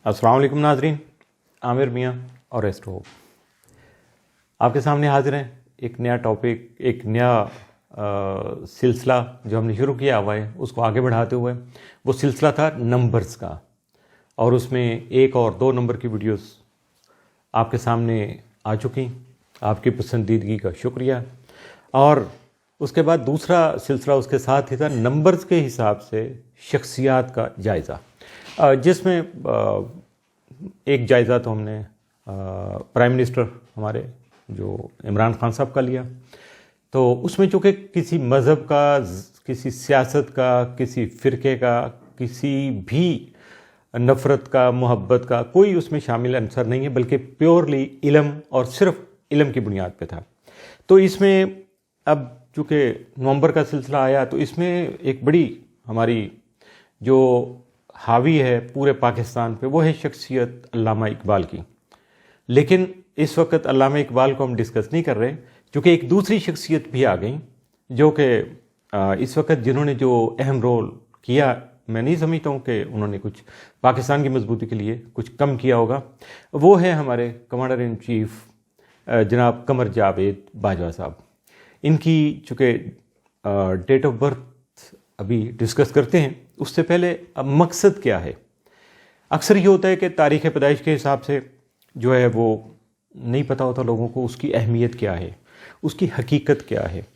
अस्सलाम वालेकुम नाजरीन, आमिर मियाँ और एस्ट्रो होप आपके सामने हाजिर हैं। एक नया टॉपिक, एक नया सिलसिला जो हमने शुरू किया हुआ है उसको आगे बढ़ाते हुए, वो सिलसिला था नंबर्स का, और उसमें 1 और 2 नंबर की वीडियोस आपके सामने आ चुकी। आपकी पसंदीदगी का शुक्रिया। और उसके बाद दूसरा सिलसिला उसके साथ ही था नंबर्स के हिसाब से शख्सियात का जायज़ा, जिसमें एक जायज़ा तो हमने प्राइम मिनिस्टर हमारे जो इमरान खान साहब का लिया। तो उसमें चूँकि किसी मज़हब का, किसी सियासत का, किसी फ़िरके का, किसी भी नफ़रत का, मोहब्बत का कोई उसमें शामिल अंसर नहीं है, बल्कि प्योरली इल्म और सिर्फ इल्म की बुनियाद पे था। तो इसमें अब चूँकि नवंबर का सिलसिला आया तो इसमें एक बड़ी हमारी जो हावी है पूरे पाकिस्तान पे, वो है शख्सियत अल्लामा इकबाल की। लेकिन इस वक्त अल्लामा इकबाल को हम डिस्कस नहीं कर रहे, क्योंकि एक दूसरी शख्सियत भी आ गई जो कि इस वक्त जिन्होंने जो अहम रोल किया, मैं नहीं समझता हूँ कि उन्होंने कुछ पाकिस्तान की मजबूती के लिए कुछ कम किया होगा। वो है हमारे कमांडर इन चीफ जनाब कमर जावेद बाजवा साहब। इनकी चूँकि डेट ऑफ बर्थ अभी डिस्कस करते हैं, उससे पहले अब मकसद क्या है। अक्सर ये होता है कि तारीख़ पैदाइश के हिसाब से जो है वो नहीं पता होता लोगों को उसकी अहमियत क्या है, उसकी हकीकत क्या है।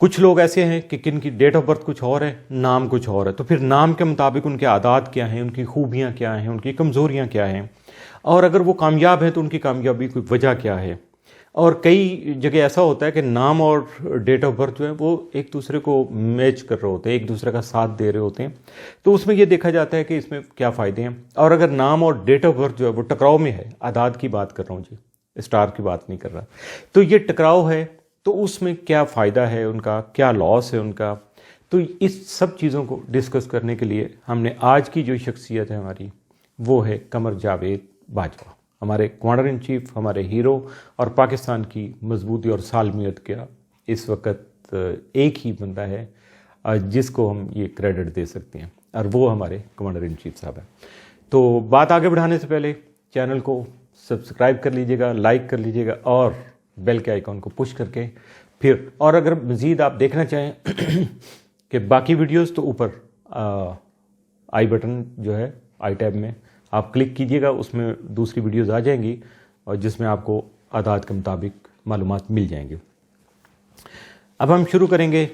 कुछ लोग ऐसे हैं कि किन की डेट ऑफ बर्थ कुछ और है, नाम कुछ और है, तो फिर नाम के मुताबिक उनके आदात क्या हैं, उनकी खूबियाँ क्या हैं, उनकी कमज़ोरियाँ क्या हैं, और अगर वो कामयाब हैं तो उनकी कामयाबी की वजह क्या है। और कई जगह ऐसा होता है कि नाम और डेट ऑफ बर्थ जो है वो एक दूसरे को मैच कर रहे होते हैं, एक दूसरे का साथ दे रहे होते हैं। तो उसमें ये देखा जाता है कि इसमें क्या फ़ायदे हैं। और अगर नाम और डेट ऑफ बर्थ जो है वो टकराव में है, आदाद की बात कर रहा हूँ जी, स्टार की बात नहीं कर रहा, तो ये टकराव है, तो उसमें क्या फ़ायदा है उनका, क्या लॉस है उनका। तो इस सब चीज़ों को डिस्कस करने के लिए हमने आज की जो शख्सियत है हमारी, वो है कमर जावेद बाजवा, हमारे कमांडर इन चीफ, हमारे हीरो, और पाकिस्तान की मजबूती और सालमियत का इस वक्त एक ही बंदा है जिसको हम ये क्रेडिट दे सकते हैं, और वो हमारे कमांडर इन चीफ साहब हैं। तो बात आगे बढ़ाने से पहले चैनल को सब्सक्राइब कर लीजिएगा, लाइक कर लीजिएगा, और बेल के आइकॉन को पुश करके फिर, और अगर मज़ीद आप देखना चाहें कि बाकी वीडियोस, तो ऊपर आई बटन जो है आई टैब में आप क्लिक कीजिएगा, उसमें दूसरी वीडियोस आ जाएंगी और जिसमें आपको आदात के मुताबिक मालूमात मिल जाएंगे। अब हम शुरू करेंगे।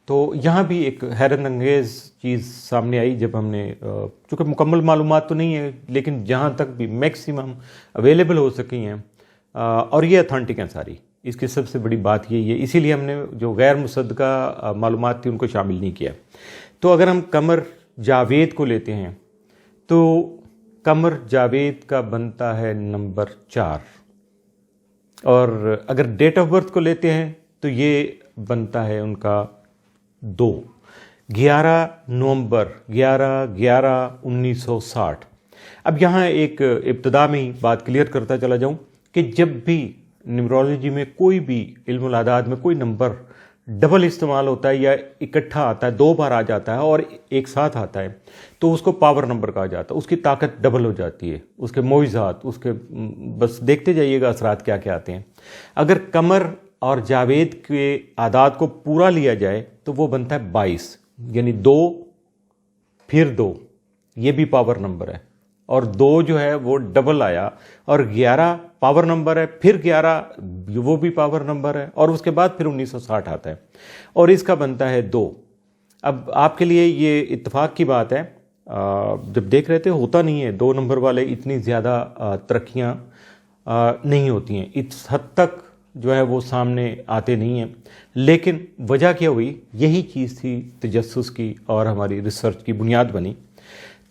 तो यहाँ भी एक हैरत अंगेज़ चीज़ सामने आई जब हमने, चूँकि मुकम्मल मालूमात तो नहीं है, लेकिन जहाँ तक भी मैक्सिमम अवेलेबल हो सकी हैं, और ये अथेंटिक हैं सारी। इसकी सबसे बड़ी बात यही है, इसीलिए हमने जो गैर मुसद्दका मालूमात थी उनको शामिल नहीं किया। तो अगर हम कमर जावेद को लेते हैं तो कमर जावेद का बनता है नंबर 4, और अगर डेट ऑफ बर्थ को लेते हैं तो ये बनता है उनका 2, 11 नवंबर 11/11/1960। अब यहाँ एक इब्तिदा में ही बात क्लियर करता चला जाऊँ कि जब भी न्यूमरोलॉजी में कोई भी इल्मुल आदाद में कोई नंबर डबल इस्तेमाल होता है या इकट्ठा आता है, 2 बार आ जाता है और एक साथ आता है, तो उसको पावर नंबर कहा जाता है। उसकी ताकत डबल हो जाती है, उसके मोइज़ात, उसके बस देखते जाइएगा असरात क्या क्या आते हैं। अगर कमर और जावेद के आदाद को पूरा लिया जाए तो वो बनता है 22, यानी 2 फिर 2, ये भी पावर नंबर है, और 2 जो है वो डबल आया, और 11 पावर नंबर है, फिर 11 वो भी पावर नंबर है, और उसके बाद फिर 1960 आता है, और इसका बनता है 2। अब आपके लिए ये इत्तेफाक की बात है, जब देख रहे थे होता नहीं है, 2 नंबर वाले इतनी ज़्यादा तरक्कियाँ नहीं होती हैं, इस हद तक जो है वो सामने आते नहीं हैं। लेकिन वजह क्या हुई, यही चीज़ थी तजस्सुस की और हमारी रिसर्च की बुनियाद बनी।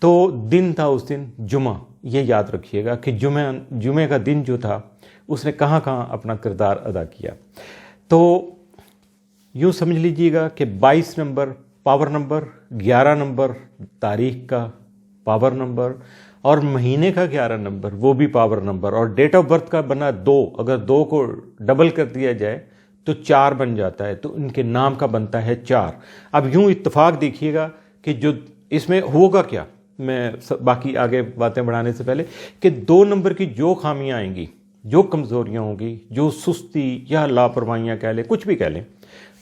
तो दिन था उस दिन जुमा, ये याद रखिएगा कि जुमे का दिन जो था उसने कहाँ कहाँ अपना किरदार अदा किया। तो यूँ समझ लीजिएगा कि 22 नंबर पावर नंबर, 11 नंबर तारीख का पावर नंबर, और महीने का 11 नंबर वो भी पावर नंबर, और डेट ऑफ बर्थ का बना 2, अगर 2 को डबल कर दिया जाए तो 4 बन जाता है, तो इनके नाम का बनता है 4। अब यूँ इत्तेफाक देखिएगा कि जो इसमें होगा क्या, میں باقی آگے باتیں بڑھانے سے پہلے کہ 2 نمبر کی جو خامیاں آئیں گی، جو کمزوریاں ہوں گی، جو سستی یا لاپرواہیاں کہہ لیں، کچھ بھی کہہ لیں،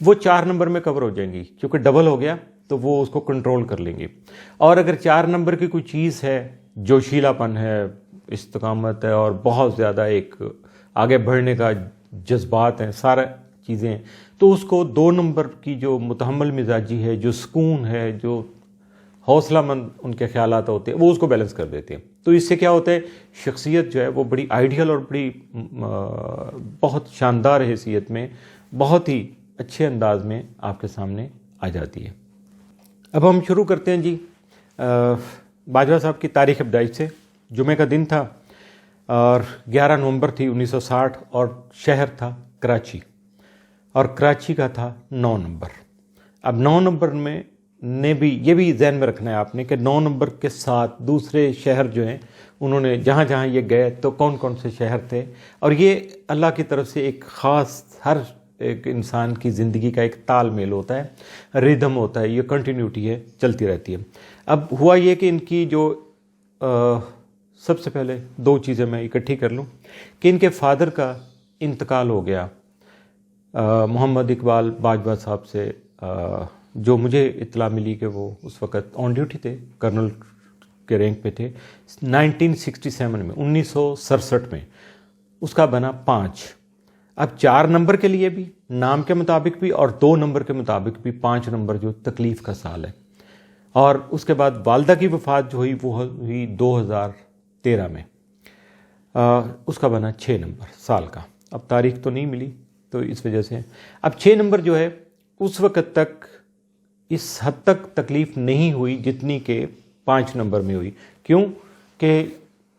وہ 4 نمبر میں کور ہو جائیں گی، کیونکہ ڈبل ہو گیا تو وہ اس کو کنٹرول کر لیں گی. اور اگر 4 نمبر کی کوئی چیز ہے، جوشیلا پن ہے، استقامت ہے، اور بہت زیادہ ایک آگے بڑھنے کا جذبات ہیں، سارا چیزیں ہیں، تو اس کو 2 نمبر کی جو متحمل مزاجی ہے، جو سکون ہے، جو حوصلہ مند ان کے خیالات ہوتے ہیں، وہ اس کو بیلنس کر دیتے ہیں. تو اس سے کیا ہوتا ہے، شخصیت جو ہے وہ بڑی آئیڈیل اور بڑی بہت شاندار حیثیت میں، بہت ہی اچھے انداز میں آپ کے سامنے آ جاتی ہے. اب ہم شروع کرتے ہیں جی باجوہ صاحب کی تاریخ پیدائش سے. جمعہ کا دن تھا اور 11 نومبر تھی 1960، اور شہر تھا کراچی، اور کراچی کا تھا 9 نمبر. اب 9 نمبر میں نے بھی یہ بھی ذہن میں رکھنا ہے آپ نے کہ 9 نمبر کے ساتھ دوسرے شہر جو ہیں انہوں نے جہاں جہاں یہ گئے تو کون کون سے شہر تھے. اور یہ اللہ کی طرف سے ایک خاص، ہر ایک انسان کی زندگی کا ایک تال میل ہوتا ہے، ریدم ہوتا ہے، یہ کنٹینیوٹی ہے، چلتی رہتی ہے. اب ہوا یہ کہ ان کی جو سب سے پہلے 2 چیزیں میں اکٹھی کر لوں کہ ان کے فادر کا انتقال ہو گیا محمد اقبال باجوہ صاحب سے، جو مجھے اطلاع ملی کہ وہ اس وقت آن ڈیوٹی تھے، کرنل کے رینک پہ تھے. 1967 میں، 1967 میں اس کا بنا 5. اب 4 نمبر کے لیے بھی، نام کے مطابق بھی، اور 2 نمبر کے مطابق بھی 5 نمبر جو تکلیف کا سال ہے. اور اس کے بعد والدہ کی وفات جو ہوئی وہ ہوئی 2013 میں، اس کا بنا 6 نمبر سال کا. اب تاریخ تو نہیں ملی تو اس وجہ سے اب 6 نمبر جو ہے اس وقت تک اس حد تک تکلیف نہیں ہوئی جتنی کہ 5 نمبر میں ہوئی. کیوں کہ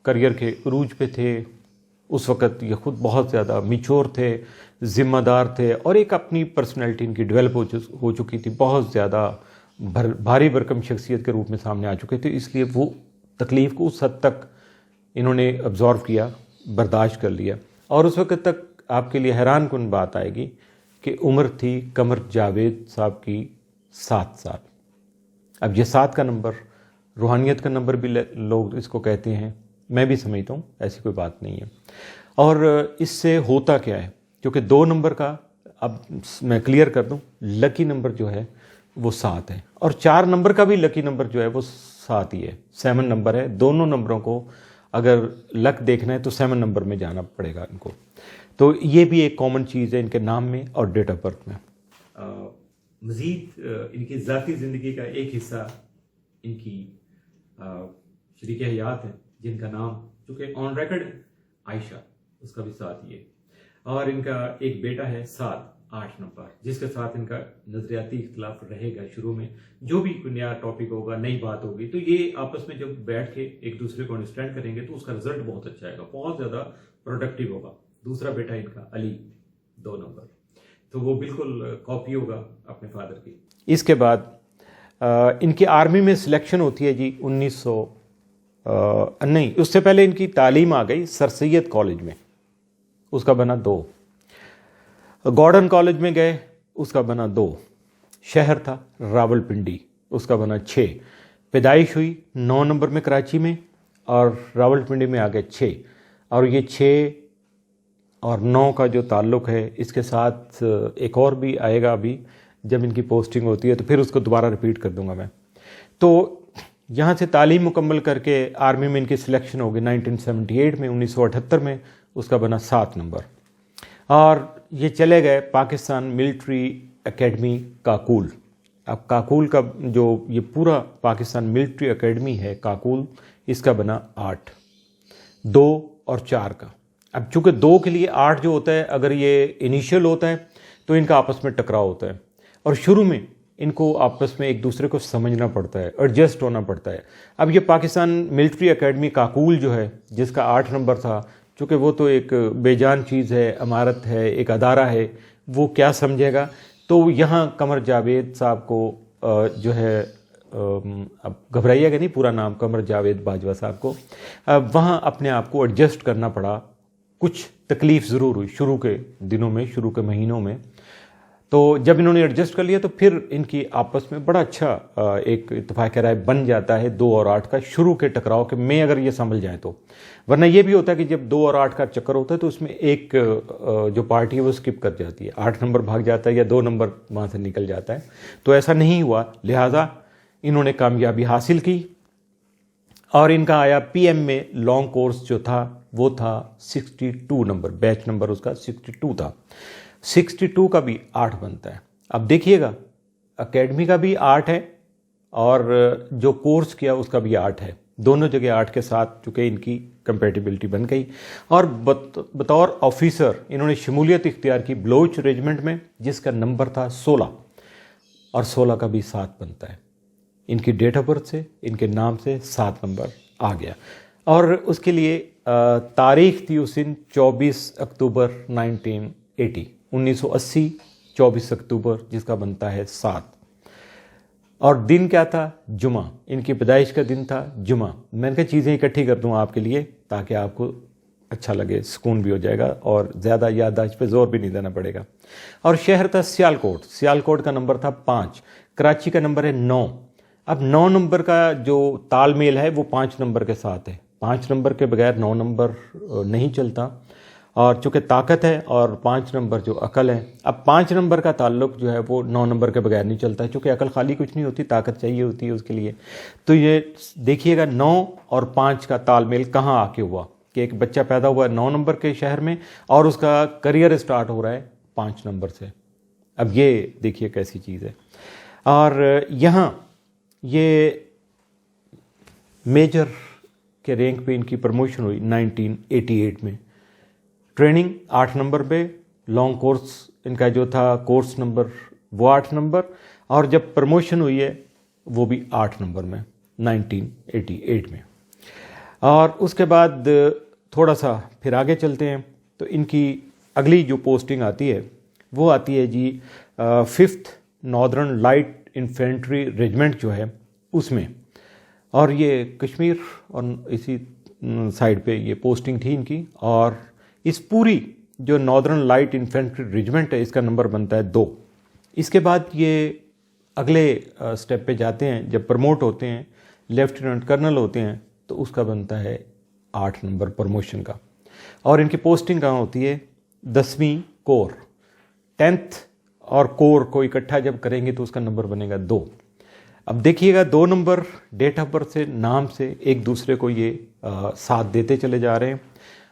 کریئر کے عروج پہ تھے اس وقت، یہ خود بہت زیادہ میچور تھے، ذمہ دار تھے، اور ایک اپنی پرسنالٹی ان کی ڈیولپ ہو چکی تھی، بہت زیادہ بھاری بھرکم شخصیت کے روپ میں سامنے آ چکے تھے. اس لیے وہ تکلیف کو اس حد تک انہوں نے ابزارو کیا، برداشت کر لیا. اور اس وقت تک آپ کے لیے حیران کن بات آئے گی کہ عمر تھی قمر جاوید صاحب کی 7 سال. اب یہ 7 کا نمبر روحانیت کا نمبر بھی لوگ اس کو کہتے ہیں، میں بھی سمجھتا ہوں ایسی کوئی بات نہیں ہے. اور اس سے ہوتا کیا ہے، کیونکہ 2 نمبر کا، اب میں کلیئر کر دوں، لکی نمبر جو ہے وہ 7 ہے، اور 4 نمبر کا بھی لکی نمبر جو ہے وہ 7 ہی ہے، 7 نمبر ہے. دونوں نمبروں کو اگر لک دیکھنا ہے تو 7 نمبر میں جانا پڑے گا ان کو. تو یہ بھی ایک کامن چیز ہے ان کے نام میں اور ڈیٹ آف برتھ میں. مزید ان کی ذاتی زندگی کا ایک حصہ ان کی شریک حیات ہے جن کا نام چونکہ آن ریکارڈ عائشہ، اس کا بھی 7 ہی ہے. اور ان کا ایک بیٹا ہے 8 نمبر، جس کے ساتھ ان کا نظریاتی اختلاف رہے گا شروع میں. جو بھی کوئی نیا ٹاپک ہوگا، نئی بات ہوگی، تو یہ آپس میں جب بیٹھ کے ایک دوسرے کو انڈرسٹینڈ کریں گے تو اس کا رزلٹ بہت اچھا آئے گا، بہت زیادہ پروڈکٹیو ہوگا. دوسرا بیٹا ان کا علی 2 نمبر، تو وہ بالکل کاپی ہوگا اپنے فادر کی. اس کے بعد ان کی آرمی میں سلیکشن ہوتی ہے جی 1900 نہیں، اس سے پہلے ان کی تعلیم آ گئی سر سید کالج میں، اس کا بنا 2. گارڈن کالج میں گئے، اس کا بنا 2. شہر تھا راول پنڈی، اس کا بنا 6. پیدائش ہوئی 9 نمبر میں کراچی میں، اور راول پنڈی میں آ گئے 6. اور یہ 6 اور 9 کا جو تعلق ہے اس کے ساتھ ایک اور بھی آئے گا ابھی جب ان کی پوسٹنگ ہوتی ہے، تو پھر اس کو دوبارہ ریپیٹ کر دوں گا میں. تو یہاں سے تعلیم مکمل کر کے آرمی میں ان کی سلیکشن ہوگی 1978 میں، 1978 میں اس کا بنا 7 نمبر. اور یہ چلے گئے پاکستان ملٹری اکیڈمی کاکول. اب کاکول کا جو یہ پورا پاکستان ملٹری اکیڈمی ہے کاکول، اس کا بنا 8، 2 اور 4 کا. اب چونکہ 2 کے لیے 8 جو ہوتا ہے، اگر یہ انیشیل ہوتا ہے تو ان کا آپس میں ٹکراؤ ہوتا ہے، اور شروع میں ان کو آپس میں ایک دوسرے کو سمجھنا پڑتا ہے، ایڈجسٹ ہونا پڑتا ہے. اب یہ پاکستان ملٹری اکیڈمی کاکول جو ہے جس کا 8 نمبر تھا، چونکہ وہ تو ایک بے جان چیز ہے، عمارت ہے، ایک ادارہ ہے، وہ کیا سمجھے گا. تو یہاں قمر جاوید صاحب کو جو ہے، اب گھبرائیے گا نہیں، پورا نام قمر جاوید باجوہ صاحب کو، وہاں اپنے آپ کو ایڈجسٹ کرنا پڑا. کچھ تکلیف ضرور ہوئی شروع کے دنوں میں، شروع کے مہینوں میں. तो जब इन्होंने एडजस्ट कर लिया तो फिर इनकी आपस में बड़ा अच्छा एक इत्तेफाक राय बन जाता है 2 और 8 का, शुरू के टकराव के में अगर ये संभल जाए तो। वरना ये भी होता है कि जब 2 और 8 का चक्कर होता है तो उसमें एक जो पार्टी है वो स्किप कर जाती है, 8 नंबर भाग जाता है या 2 नंबर वहाँ से निकल जाता है। तो ऐसा नहीं हुआ, लिहाजा इन्होंने कामयाबी हासिल की और इनका आया पीएम में लॉन्ग कोर्स जो था वो था 62 नंबर, बैच नंबर उसका 62 था। 62 का भी 8 बनता है। अब देखिएगा एकेडमी का भी 8 है और जो कोर्स किया उसका भी 8 है, दोनों जगह 8 के साथ चूँकि इनकी कंपेटिबिलिटी बन गई। और बतौर ऑफिसर इन्होंने शमूलियत इख्तियार की बलोच रेजिमेंट में, जिसका नंबर था 16 और 16 का भी 7 बनता है। इनकी डेट ऑफ बर्थ से, इनके नाम से 7 नंबर आ गया। और उसके लिए तारीख थी उस दिन 24 अक्टूबर 1980, 1980 24 अक्टूबर, जिसका बनता है 7। और दिन क्या था? जुमा। इनकी पैदाइश का दिन था जुमा। मैंने कहा चीज़ें इकट्ठी कर दूँ आपके लिए ताकि आपको अच्छा लगे, सुकून भी हो जाएगा और ज़्यादा याददाश्त पे जोर भी नहीं देना पड़ेगा। और शहर था सियालकोट। सियालकोट का नंबर था 5, कराची का नंबर है 9। अब 9 नंबर का जो तालमेल है वो 5 नंबर के साथ है। 5 नंबर के बगैर 9 नंबर नहीं चलता, और चूँकि ताकत है और 5 नंबर जो अकल है। अब 5 नंबर का ताल्लुक जो है वो 9 नंबर के बगैर नहीं चलता है, चूँकि अकल खाली कुछ नहीं होती, ताकत चाहिए होती है उसके लिए। तो ये देखिएगा 9 और 5 का तालमेल कहाँ आके हुआ कि एक बच्चा पैदा हुआ 9 नंबर के शहर में और उसका करियर स्टार्ट हो रहा है 5 नंबर से। अब ये देखिए कैसी चीज़ है। और यहाँ ये मेजर के रैंक पे इनकी प्रमोशन हुई 1988 में। ट्रेनिंग 8 नंबर पे, लॉन्ग कोर्स इनका जो था कोर्स नंबर वो 8 नंबर, और जब प्रमोशन हुई है वो भी 8 नंबर में 1988 में। और उसके बाद थोड़ा सा फिर आगे चलते हैं तो इनकी अगली जो पोस्टिंग आती है वो आती है जी 5th northern light infantry regiment जो है उसमें। और ये कश्मीर और इसी साइड पे ये पोस्टिंग थी इनकी। और इस पूरी जो नॉर्दर्न लाइट इन्फेंट्री रेजिमेंट है इसका नंबर बनता है 2। इसके बाद ये अगले स्टेप पे जाते हैं, जब प्रमोट होते हैं लेफ्टिनेंट कर्नल होते हैं तो उसका बनता है 8 नंबर प्रमोशन का। और इनकी पोस्टिंग कहाँ होती है? 10वीं कोर। 10th और कोर को इकट्ठा जब करेंगे तो उसका नंबर बनेगा 2। अब देखिएगा 2 नंबर डेट ऑफ बर्थ से, नाम से एक दूसरे को ये साथ देते चले जा रहे हैं।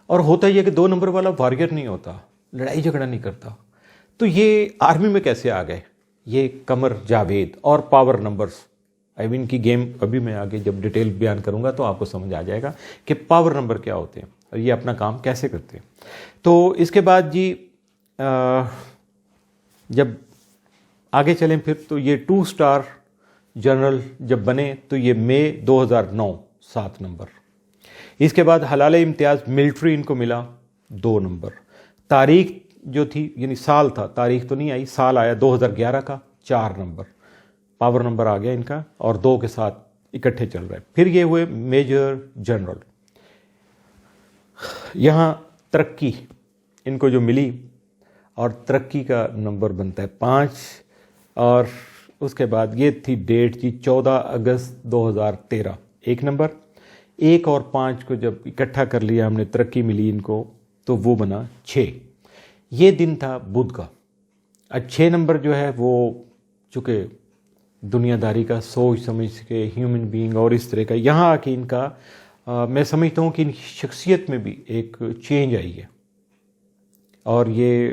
और होता ये कि 2 नंबर वाला वॉरियर नहीं होता, लड़ाई झगड़ा नहीं करता। तो ये आर्मी में कैसे आ गए? ये कमर जावेद और पावर नंबर्स, आई मीन की गेम अभी मैं आगे जब डिटेल बयान करूंगा तो आपको समझ आ जाएगा कि पावर नंबर क्या होते हैं और ये अपना काम कैसे करते हैं। तो इसके बाद जी जब आगे चलें फिर तो ये 2 स्टार जनरल जब बने तो ये मई 2009 7 नंबर। इसके बाद हलाल इम्तियाज़ मिलिट्री इनको मिला 2 नंबर। तारीख जो थी यानी साल था, तारीख तो नहीं आई, साल आया 2011 का 4 नंबर। पावर नंबर आ गया इनका और 2 के साथ इकट्ठे चल रहे हैं। फिर ये हुए मेजर जनरल। यहाँ तरक्की इनको जो मिली और तरक्की का नंबर बनता है 5। और उसके बाद ये थी डेट जी 14 अगस्त 2013, 1 नंबर। 1 और 5 को जब इकट्ठा कर लिया हमने, तरक्की मिली इनको, तो वो बना 6। ये दिन था बुध का। 6 नंबर जो है वो चूँकि दुनियादारी का सोच समझ के ह्यूमन बीइंग और इस तरह का, यहाँ आके इनका मैं समझता हूँ कि इनकी शख्सियत में भी एक चेंज आई है। और ये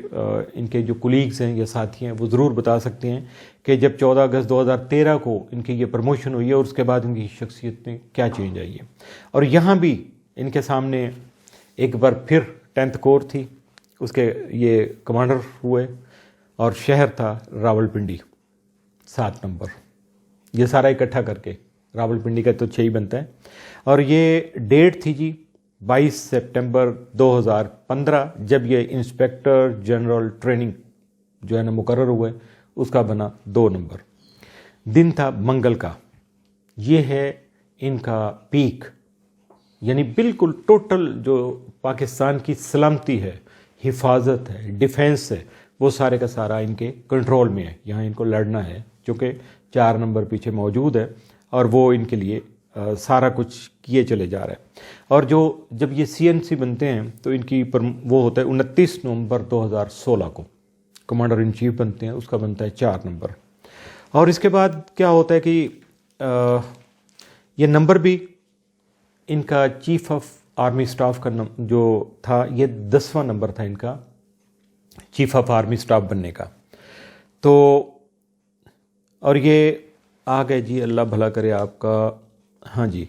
इनके जो कुलीग्स हैं या साथी हैं वो ज़रूर बता सकते हैं कि जब 14 अगस्त 2013 को इनकी ये प्रमोशन हुई है और उसके बाद इनकी शख्सियत में क्या चेंज आई है। और यहाँ भी इनके सामने एक बार फिर 10th कोर थी, उसके ये कमांडर हुए और शहर था रावलपिंडी 7 नंबर। ये सारा इकट्ठा करके रावलपिंडी का तो 6 ही बनता है। और ये डेट थी जी 22 सितंबर 2015 जब ये इंस्पेक्टर जनरल ट्रेनिंग जो है ना मुकर्रर हुए, उसका बना 2 नंबर। दिन था मंगल का। ये है इनका पीक, यानी बिल्कुल टोटल जो पाकिस्तान की सलामती है, हिफाजत है, डिफेंस है, वो सारे का सारा इनके कंट्रोल में है। यहाँ इनको लड़ना है, चूँकि 4 नंबर पीछे मौजूद है और वो इनके लिए सारा कुछ किए चले जा रहा है। और जब ये CNC बनते हैं तो इनकी वो होता है 29 नवंबर 2016 को कमांडर इन चीफ बनते हैं, उसका बनता है 4 नंबर। और इसके बाद क्या होता है कि ये नंबर भी इनका चीफ ऑफ आर्मी स्टाफ का जो था, ये 10वां नंबर था इनका चीफ ऑफ आर्मी स्टाफ बनने का। तो और ये आ गए जी, अल्लाह भला करे आपका, हाँ जी,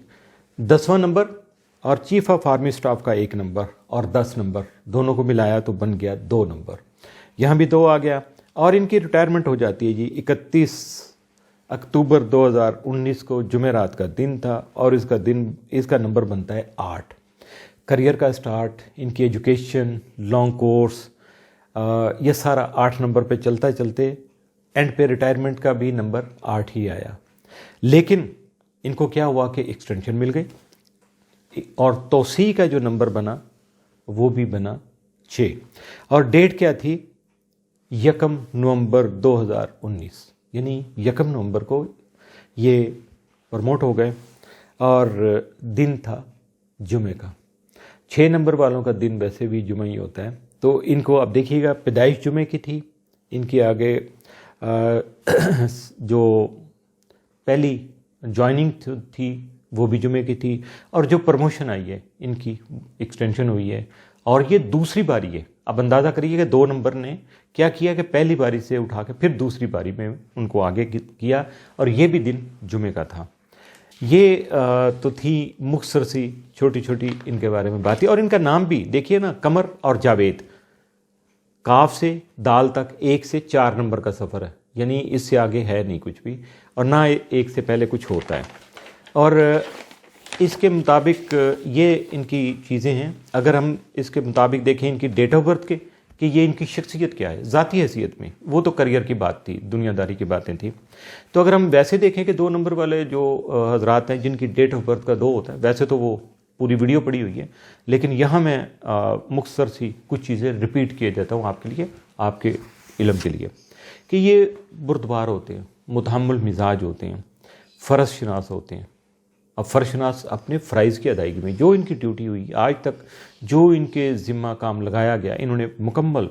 10वां नंबर और चीफ ऑफ आर्मी स्टाफ का 1 नंबर और 10 नंबर दोनों को मिलाया तो बन गया 2 नंबर। यहाँ भी 2 आ गया और इनकी रिटायरमेंट हो जाती है जी 31 अक्टूबर 2019 को, जुमेरात का दिन था और इसका नंबर बनता है 8। करियर का स्टार्ट, इनकी एजुकेशन, लॉन्ग कोर्स, ये सारा 8 नंबर पे चलता चलते एंड पे रिटायरमेंट का भी नंबर 8 ही आया। लेकिन इनको क्या हुआ कि एक्सटेंशन मिल गई और तोसी का जो नंबर बना वो भी बना 6 और डेट क्या थी 1 नवंबर 2019, यानी 1 नवंबर को ये प्रमोट हो गए और दिन था जुमे का। 6 नंबर वालों का दिन वैसे भी जुमे ही होता है। तो इनको अब देखिएगा, पैदाइश जुमे की थी, इनकी आगे जो पहली ज्वाइनिंग थी वो भी जुमे की थी और जो प्रमोशन आई है इनकी एक्सटेंशन हुई है और ये दूसरी बारी है। अब अंदाज़ा करिए कि 2 नंबर ने क्या किया कि पहली बारी से उठा के फिर दूसरी बारी में उनको आगे किया और ये भी दिन जुमे का था। ये तो थी मुख्तसर सी छोटी छोटी इनके बारे में बात थी। और इनका नाम भी देखिए ना, कमर और जावेद, काफ से दाल तक 1 से 4 नंबर का सफ़र है, यानी इससे आगे है नहीं कुछ भी और ना 1 से पहले कुछ होता है। और इसके मुताबिक ये इनकी चीज़ें हैं। अगर हम इसके मुताबिक देखें इनकी डेट ऑफ बर्थ के कि ये इनकी शख्सियत क्या है ज़ाती हैसियत में, वो तो करियर की बात थी, दुनियादारी की बातें थी। तो अगर हम वैसे देखें कि 2 नंबर वाले जो हजरात हैं जिनकी डेट ऑफ बर्थ का 2 होता है, वैसे तो वो पूरी वीडियो पड़ी हुई है, लेकिन यहाँ मैं मुख्तसर सी कुछ चीज़ें रिपीट किए देता हूँ आपके लिए, आपके इल्म के लिए, कि ये बुर्दबार होते हैं, मुतहम्मिल मिजाज होते हैं, फ़र्ज शनास होते हैं। अब फ़र्ज शनास अपने फ़राइज़ की अदायगी में जो इनकी ड्यूटी हुई आज तक, जो इनके ज़िम्मा काम लगाया गया, इन्होंने मुकम्मल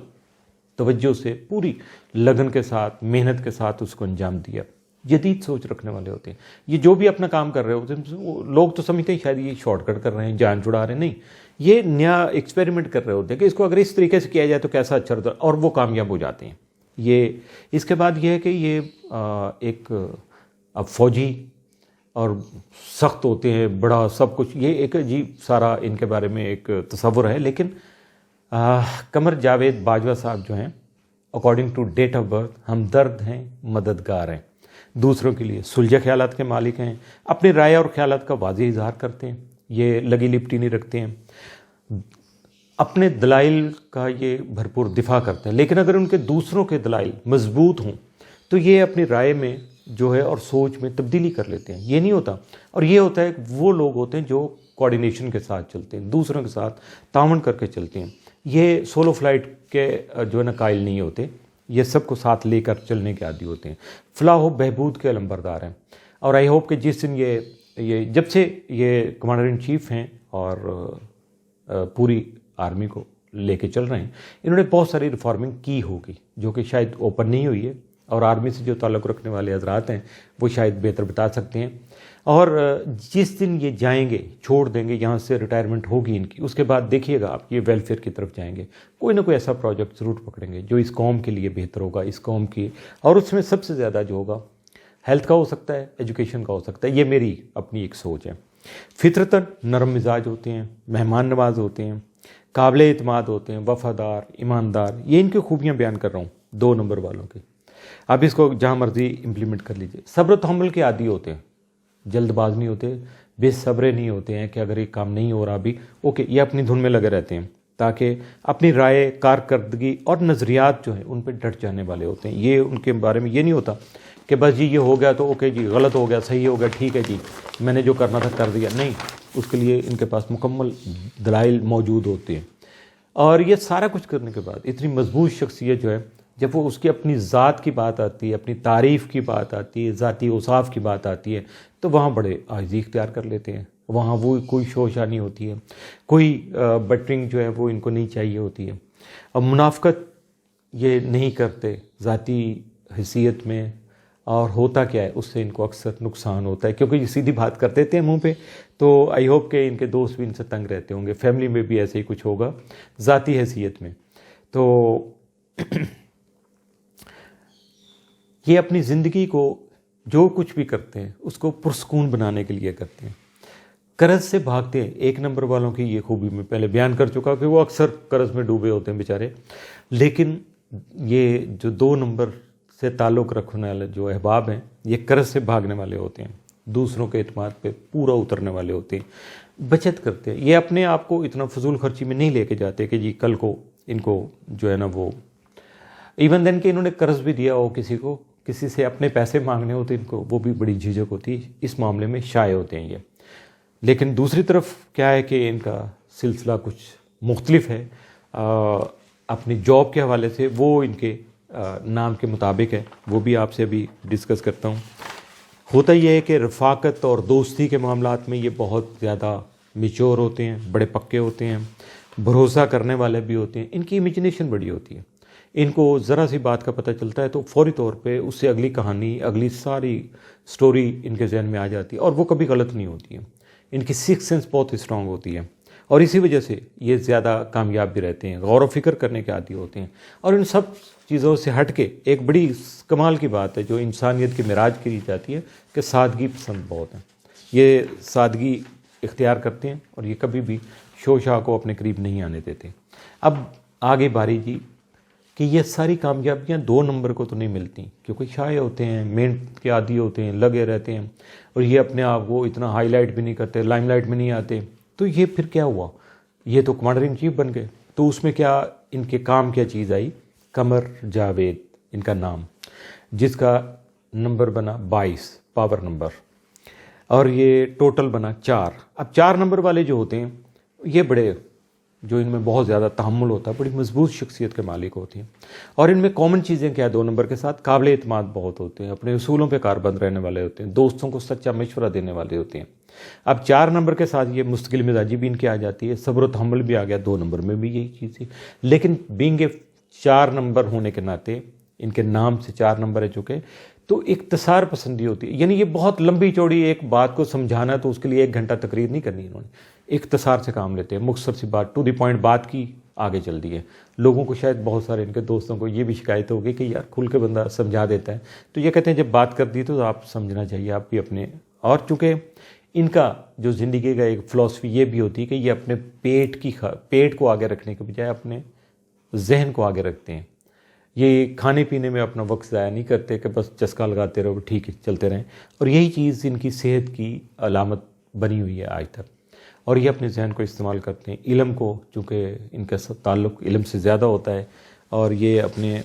तवज्जो से, पूरी लगन के साथ, मेहनत के साथ उसको अंजाम दिया। जदीद सोच रखने वाले होते हैं। ये जो भी अपना काम कर रहे होते हैं, लोग तो समझते हैं शायद ये शॉर्टकट कर रहे हैं, जान छुड़ा रहे हैं, नहीं, ये नया एक्सपेरिमेंट कर रहे होते हैं कि इसको अगर इस तरीके से किया जाए तो कैसा अच्छा रहता है, और वो कामयाब हो जाते हैं। ये इसके बाद ये है कि ये एक अब फ़ौजी और सख्त होते हैं, बड़ा सब कुछ, ये एक अजीब सारा इनके बारे में एक तस्वुर है। लेकिन कमर जावेद बाजवा साहब जो हैं, according to date of birth, हमदर्द हैं, मददगार हैं, दूसरों के लिए सुलझे ख्यालात के मालिक हैं, अपनी राय और ख्यालात का वाज़ेह इज़हार करते हैं, ये लगी लिपटी नहीं रखते हैं, अपने दलाइल का ये भरपूर दिफा करते हैं। लेकिन अगर उनके दूसरों के दलाइल मजबूत हों तो ये अपनी राय में जो है और सोच में तब्दीली कर लेते हैं। ये नहीं होता। और ये होता है वो लोग होते हैं जो कोऑर्डिनेशन के साथ चलते हैं, दूसरों के साथ ताउन करके चलते हैं। ये सोलो फ्लाइट के जो है ना कायल नहीं होते, ये सबको साथ लेकर चलने के आदी होते हैं। फलाह व बहबूद के अलंबरदार हैं। और आई होप कि जिस दिन ये जब से ये कमांडर इन चीफ हैं और पूरी आर्मी को लेके चल रहे हैं, इन्होंने बहुत सारी रिफॉर्मिंग की होगी जो कि शायद ओपन नहीं हुई है, और आर्मी से जो ताल्लुक़ रखने वाले हजरात हैं वो शायद बेहतर बता सकते हैं। और जिस दिन ये जाएंगे, छोड़ देंगे, यहाँ से रिटायरमेंट होगी इनकी, उसके बाद देखिएगा आप ये वेलफेयर की तरफ जाएंगे, कोई ना कोई ऐसा प्रोजेक्ट ज़रूर पकड़ेंगे जो इस कौम के लिए बेहतर होगा, इस कौम की। और उसमें सबसे ज़्यादा जो होगा हेल्थ का हो सकता है, एजुकेशन का हो सकता है। ये मेरी अपनी एक सोच है। फितरतन नरम मिजाज होते हैं, मेहमान नवाज होते हैं, काबिल एतमाद होते हैं, वफ़ादार, ईमानदार। ये इनकी खूबियाँ बयान कर रहा हूँ 2 नंबर वालों की। आप इसको जहाँ मर्जी इम्प्लीमेंट कर लीजिए। सब्र तहम्मुल के आदी होते हैं, जल्दबाज नहीं होते, बेसब्रे नहीं होते हैं कि अगर ये काम नहीं हो रहा अभी, ओके, ये अपनी धुन में लगे रहते हैं ताकि अपनी राय, कारकर्दगी और नज़रियात जो है उन पर डट जाने वाले होते हैं। ये उनके बारे में ये नहीं होता कि बस जी ये हो गया तो ओके जी, गलत हो गया, सही हो गया, ठीक है जी, मैंने जो करना था कर दिया, नहीं, उसके लिए इनके पास मुकम्मल दलाइल मौजूद होते हैं। और ये सारा कुछ करने के बाद इतनी मजबूत शख्सियत जो है جب وہ اس کی اپنی ذات کی بات آتی ہے، اپنی تعریف کی بات آتی ہے، ذاتی اوصاف کی بات آتی ہے، تو وہاں بڑے عاجزی اختیار کر لیتے ہیں. وہاں وہ کوئی شوشہ نہیں ہوتی ہے، کوئی بٹرنگ جو ہے وہ ان کو نہیں چاہیے ہوتی ہے. اب منافقت یہ نہیں کرتے ذاتی حیثیت میں، اور ہوتا کیا ہے اس سے ان کو اکثر نقصان ہوتا ہے، کیونکہ یہ سیدھی بات کر دیتے ہیں منہ پہ. تو آئی ہوپ کہ ان کے دوست بھی ان سے تنگ رہتے ہوں گے، فیملی میں بھی ایسے ہی کچھ ہوگا ذاتی حیثیت میں. تو یہ اپنی زندگی کو جو کچھ بھی کرتے ہیں اس کو پرسکون بنانے کے لیے کرتے ہیں، قرض سے بھاگتے ہیں. 1 نمبر والوں کی یہ خوبی میں پہلے بیان کر چکا کہ وہ اکثر قرض میں ڈوبے ہوتے ہیں بیچارے. لیکن یہ جو 2 نمبر سے تعلق رکھنے والے جو احباب ہیں، یہ قرض سے بھاگنے والے ہوتے ہیں، دوسروں کے اعتماد پہ پورا اترنے والے ہوتے ہیں، بچت کرتے ہیں. یہ اپنے آپ کو اتنا فضول خرچی میں نہیں لے کے جاتے کہ جی کل کو ان کو جو ہے نا وہ ایون دین کہ انہوں نے قرض بھی دیا ہو کسی کو، کسی سے اپنے پیسے مانگنے ہوتے ان کو، وہ بھی بڑی جھجک ہوتی ہے. اس معاملے میں شائع ہوتے ہیں یہ. لیکن دوسری طرف کیا ہے کہ ان کا سلسلہ کچھ مختلف ہے. اپنی جاب کے حوالے سے وہ ان کے نام کے مطابق ہے، وہ بھی آپ سے ابھی ڈسکس کرتا ہوں. ہوتا یہ ہے کہ رفاقت اور دوستی کے معاملات میں یہ بہت زیادہ میچور ہوتے ہیں، بڑے پکے ہوتے ہیں، بھروسہ کرنے والے بھی ہوتے ہیں. ان کی امیجنیشن بڑی ہوتی ہے، ان کو ذرا سی بات کا پتہ چلتا ہے تو فوری طور پہ اس سے اگلی کہانی، اگلی ساری سٹوری ان کے ذہن میں آ جاتی ہے، اور وہ کبھی غلط نہیں ہوتی ہے. ان کی سکس سینس بہت اسٹرانگ ہوتی ہے، اور اسی وجہ سے یہ زیادہ کامیاب بھی رہتے ہیں، غور و فکر کرنے کے عادی ہوتے ہیں. اور ان سب چیزوں سے ہٹ کے ایک بڑی کمال کی بات ہے جو انسانیت کی معراج کی جاتی ہے کہ سادگی پسند بہت ہیں. یہ سادگی اختیار کرتے ہیں اور یہ کبھی بھی شوشہ کو اپنے قریب نہیں آنے دیتے. اب آگے باری جی کہ یہ ساری کامیابیاں 2 نمبر کو تو نہیں ملتی، کیونکہ شائع ہوتے ہیں، محنت کے عادی ہوتے ہیں، لگے رہتے ہیں، اور یہ اپنے آپ کو اتنا ہائی لائٹ بھی نہیں کرتے، لائم لائٹ میں نہیں آتے. تو یہ پھر کیا ہوا؟ یہ تو کمانڈر ان چیف بن گئے. تو اس میں کیا ان کے کام کیا چیز آئی؟ قمر جاوید ان کا نام، جس کا نمبر بنا 22 پاور نمبر، اور یہ ٹوٹل بنا 4. اب 4 نمبر والے جو ہوتے ہیں یہ بڑے، جو ان میں بہت زیادہ تحمل ہوتا ہے، بڑی مضبوط شخصیت کے مالک ہوتے ہیں. اور ان میں کامن چیزیں کیا ہے 2 نمبر کے ساتھ؟ قابل اعتماد بہت ہوتے ہیں، اپنے اصولوں پہ کاربند رہنے والے ہوتے ہیں، دوستوں کو سچا مشورہ دینے والے ہوتے ہیں. اب 4 نمبر کے ساتھ یہ مستقل مزاجی بھی ان کی آ جاتی ہے، صبر و تحمل بھی آ گیا. 2 نمبر میں بھی یہی چیز تھی. لیکن بینگ اے 4 نمبر ہونے کے ناطے، ان کے نام سے 4 نمبر ہے چکے، تو اختصار پسندی ہوتی ہے. یعنی یہ بہت لمبی چوڑی ایک بات کو سمجھانا ہے تو اس کے لیے 1 گھنٹہ تقریر نہیں کرنی انہوں نے، اختصار سے کام لیتے ہیں، مختصر سی بات، ٹو دی پوائنٹ بات کی آگے چل دی ہے. لوگوں کو شاید بہت سارے ان کے دوستوں کو یہ بھی شکایت ہوگی کہ یار کھل کے بندہ سمجھا دیتا ہے، تو یہ کہتے ہیں جب بات کر دی تو آپ سمجھنا چاہیے آپ بھی اپنے. اور چونکہ ان کا جو زندگی کا ایک فلسفی یہ بھی ہوتی ہے کہ یہ اپنے پیٹ کو آگے رکھنے کے بجائے اپنے ذہن کو آگے رکھتے ہیں. یہ کھانے پینے میں اپنا وقت ضائع نہیں کرتے کہ بس چسکا لگاتے رہو ٹھیک ہے چلتے رہیں. اور یہی چیز ان کی صحت کی علامت بنی ہوئی ہے آج تک. اور یہ اپنے ذہن کو استعمال کرتے ہیں، علم کو، چونکہ ان کا تعلق علم سے زیادہ ہوتا ہے، اور یہ اپنے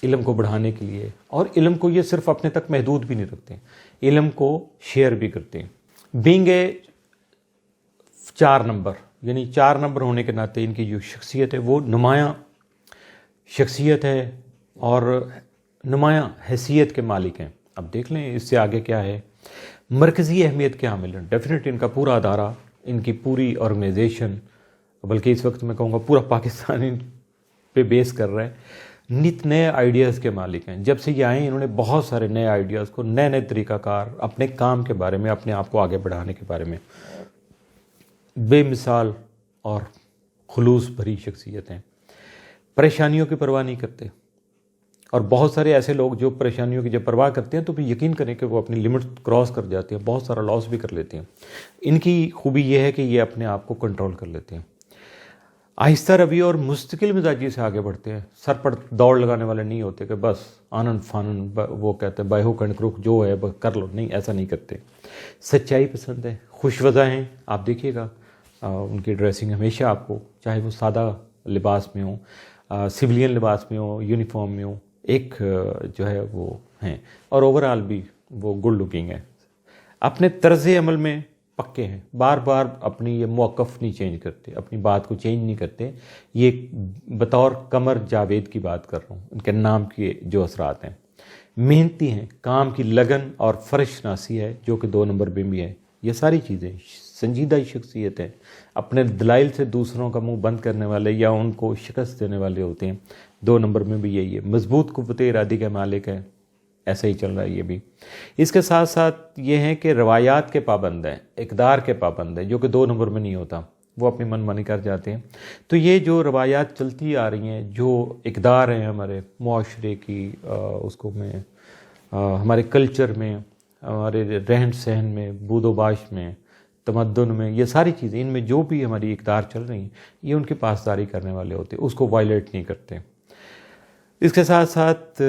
علم کو بڑھانے کے لیے، اور علم کو یہ صرف اپنے تک محدود بھی نہیں رکھتے، علم کو شیئر بھی کرتے ہیں. بینگ اے 4 نمبر، یعنی 4 نمبر ہونے کے ناطے ان کی جو شخصیت ہے وہ نمایاں شخصیت ہے اور نمایاں حیثیت کے مالک ہیں. اب دیکھ لیں اس سے آگے کیا ہے. مرکزی اہمیت کے حامل ہیں، ڈیفینیٹ ان کا پورا ادارہ، ان کی پوری آرگنائزیشن، بلکہ اس وقت میں کہوں گا پورا پاکستان ان پہ بیس کر رہا ہے. نت نئے آئیڈیاز کے مالک ہیں. جب سے یہ آئے انہوں نے بہت سارے نئے آئیڈیاز کو، نئے نئے طریقہ کار اپنے کام کے بارے میں، اپنے آپ کو آگے بڑھانے کے بارے میں، بے مثال اور خلوص بھری شخصیت ہیں. پریشانیوں کی پرواہ نہیں کرتے. اور بہت سارے ایسے لوگ جو پریشانیوں کی جب پرواہ کرتے ہیں تو پھر یقین کریں کہ وہ اپنی لمٹ کراس کر جاتے ہیں، بہت سارا لاس بھی کر لیتے ہیں. ان کی خوبی یہ ہے کہ یہ اپنے آپ کو کنٹرول کر لیتے ہیں، آہستہ روی اور مستقل مزاجی سے آگے بڑھتے ہیں. سر پر دوڑ لگانے والے نہیں ہوتے کہ بس آنن فانن وہ کہتے ہیں بائی ہو اینڈ کروک جو ہے بس کر لو، نہیں ایسا نہیں کرتے. سچائی پسند ہے، خوش وضع ہیں. آپ دیکھیے گا ان کی ڈریسنگ ہمیشہ آپ کو، چاہے وہ سادہ لباس میں ہو، سویلین لباس میں ہو، یونیفارم میں ہو، ایک جو ہے وہ ہیں. اور اوورآل بھی وہ گڈ لکنگ ہے. اپنے طرز عمل میں पक्के हैं, बार बार अपनी ये मौक़िफ़ नहीं चेंज करते, अपनी बात को चेंज नहीं करते। ये बतौर कमर जावेद की बात कर रहा हूँ, उनके नाम के जो असरात हैं। मेहनती हैं, काम की लगन और फ़र्शनासी है जो कि 2 नंबर में भी है। ये सारी चीज़ें संजीदा शख्सियत हैं, अपने दलाइल से दूसरों का मुंह बंद करने वाले या उनको शिकस्त देने वाले होते हैं। 2 नंबर में भी यही है। मजबूत कुव्वत इरादी के मालिक है, ऐसा ही चल रहा है ये भी। इसके साथ साथ ये हैं कि रवायात के पाबंद हैं, इक़दार के पाबंद हैं, जो कि 2 नंबर में नहीं होता, वो अपनी मनमानी कर जाते हैं। तो ये जो रवायात चलती आ रही हैं, जो इक़दार हैं हमारे मुआशरे की, उसको में हमारे कल्चर में, हमारे रहन सहन में, बूदोबाश में, तमद्दुन में, ये सारी चीज़ें, इनमें जो भी हमारी इक़दार चल रही हैं, ये उनकी पासदारी करने वाले होते हैं, उसको वायलेट नहीं करते। इसके साथ साथ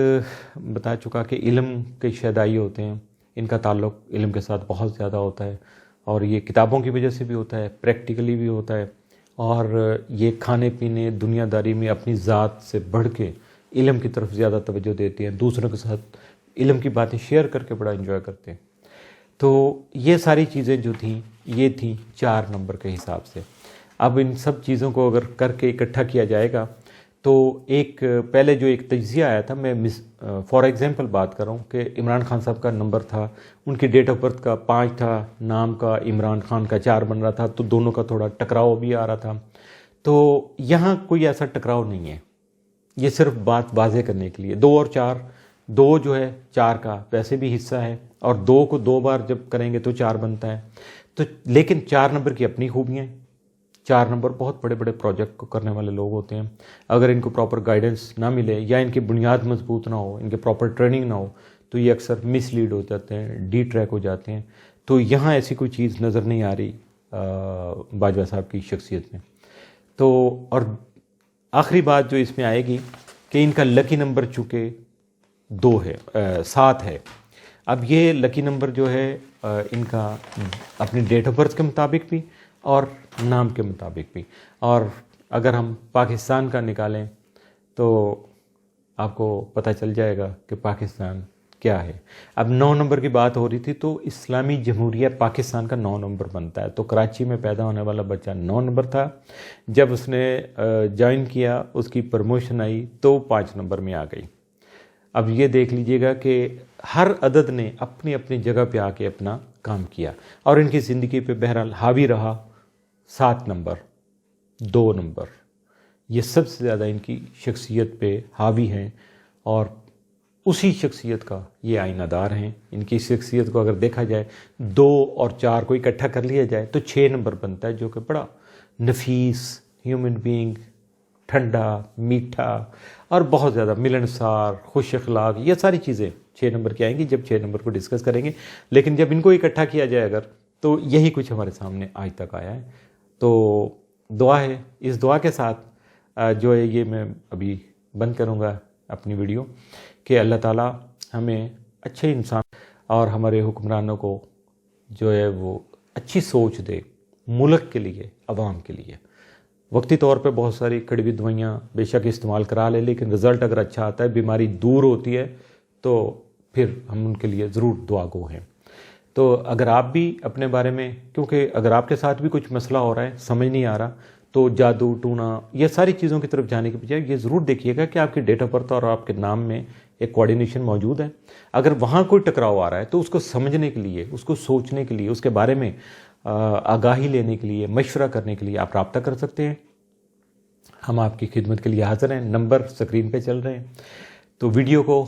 बता चुका कि इल्म के शहदाई होते हैं, इनका ताल्लुक़ इल्म के साथ बहुत ज़्यादा होता है, और ये किताबों की वजह से भी होता है, प्रैक्टिकली भी होता है, और ये खाने पीने दुनियादारी में अपनी ज़ात से बढ़ के इल्म की तरफ ज़्यादा तवज्जो देते हैं, दूसरों के साथ इल्म की बातें शेयर करके बड़ा एंजॉय करते हैं। तो ये सारी चीज़ें जो थी, ये थी 4 नंबर के हिसाब से। अब इन सब चीज़ों को अगर करके इकट्ठा किया जाएगा तो एक पहले जो एक तज्ज़िया आया था, मैं फॉर एग्ज़ाम्पल बात कर रहा हूँ कि इमरान खान साहब का नंबर था, उनकी डेट ऑफ बर्थ का 5 था, नाम का इमरान खान का 4 बन रहा था, तो दोनों का थोड़ा टकराव भी आ रहा था। तो यहाँ कोई ऐसा टकराव नहीं है, ये सिर्फ बात वाज़े करने के लिए। 2 और 4, 2 जो है 4 का वैसे भी हिस्सा है, और 2 को 2 बार जब करेंगे तो 4 बनता है। तो लेकिन 4 नंबर की अपनी खूबियाँ हैं। 4 नंबर बहुत बड़े बड़े प्रोजेक्ट को करने वाले लोग होते हैं। अगर इनको प्रॉपर गाइडेंस ना मिले या इनकी बुनियाद मजबूत ना हो, इनके प्रॉपर ट्रेनिंग ना हो, तो ये अक्सर मिसलीड हो जाते हैं, डी ट्रैक हो जाते हैं। तो यहाँ ऐसी कोई चीज़ नज़र नहीं आ रही बाजवा साहब की शख्सियत में। तो और आखिरी बात जो इसमें आएगी कि इनका लकी नंबर चूँकि 2 है, 7 है। अब ये लकी नंबर जो है इनका अपनी डेट ऑफ बर्थ के मुताबिक भी और नाम के मुताबिक भी, और अगर हम पाकिस्तान का निकालें तो आपको पता चल जाएगा कि पाकिस्तान क्या है। अब 9 नंबर की बात हो रही थी, तो इस्लामी जमहूरिया पाकिस्तान का 9 नंबर बनता है। तो कराची में पैदा होने वाला बच्चा 9 नंबर था। जब उसने ज्वाइन किया, उसकी प्रमोशन आई तो 5 नंबर में आ गई। अब ये देख लीजिएगा कि हर अदद ने अपनी अपनी जगह पे आके अपना काम किया, और इनकी ज़िंदगी पे बहरहाल हावी रहा 7 नंबर, 2 नंबर, ये सबसे ज़्यादा इनकी शख्सियत पे हावी हैं, और उसी शख्सियत का ये आईनादार हैं। इनकी शख्सियत को अगर देखा जाए, 2 और 4 को इकट्ठा कर लिया जाए तो 6 नंबर बनता है, जो कि बड़ा नफीस ह्यूमन बीइंग, ठंडा, मीठा और बहुत ज़्यादा मिलनसार, खुश अखलाक, ये सारी चीज़ें 6 नंबर की आएंगी जब 6 नंबर को डिस्कस करेंगे। लेकिन जब इनको इकट्ठा किया जाए अगर, तो यही कुछ हमारे सामने आज तक आया है। तो दुआ है, इस दुआ के साथ जो है ये मैं अभी बंद करूँगा अपनी वीडियो, कि अल्लाह ताला हमें अच्छे इंसान और हमारे हुक्मरानों को जो है वो अच्छी सोच दे, मुल्क के लिए, अवाम के लिए। वक्ती तौर पे बहुत सारी कड़वी दवाइयाँ बेशक इस्तेमाल करा ले, लेकिन रिज़ल्ट अगर अच्छा आता है, बीमारी दूर होती है, तो फिर हम उनके लिए ज़रूर दुआ गो हैं। तो अगर आप भी अपने बारे में, क्योंकि अगर आपके साथ भी कुछ मसला हो रहा है, समझ नहीं आ रहा, तो जादू टूना ये सारी चीज़ों की तरफ जाने के बजाय ये ज़रूर देखिएगा कि आपकी डेट ऑफ बर्थ और आपके नाम में एक कोऑर्डिनेशन मौजूद है। अगर वहाँ कोई टकराव आ रहा है तो उसको समझने के लिए, उसको सोचने के लिए, उसके बारे में आगाही लेने के लिए, मशवरा करने के लिए आप रब्ता कर सकते हैं। हम आपकी खिदमत के लिए हाज़िर हैं। नंबर स्क्रीन पे चल रहे हैं। तो वीडियो को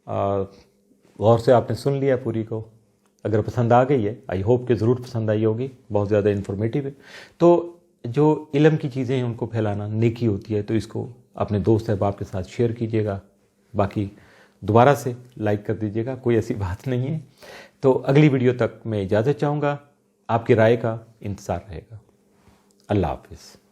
गौर से आपने सुन लिया पूरी को, अगर पसंद आ गई है, आई होप कि ज़रूर पसंद आई होगी, बहुत ज़्यादा इन्फॉर्मेटिव है। तो जो इल्म की चीज़ें हैं उनको फैलाना नेकी होती है, तो इसको अपने दोस्त अहबाब के साथ शेयर कीजिएगा। बाकी दोबारा से लाइक कर दीजिएगा, कोई ऐसी बात नहीं है। तो अगली वीडियो तक मैं इजाज़त चाहूँगा, आपकी राय का इंतज़ार रहेगा। अल्लाह हाफ़िज़।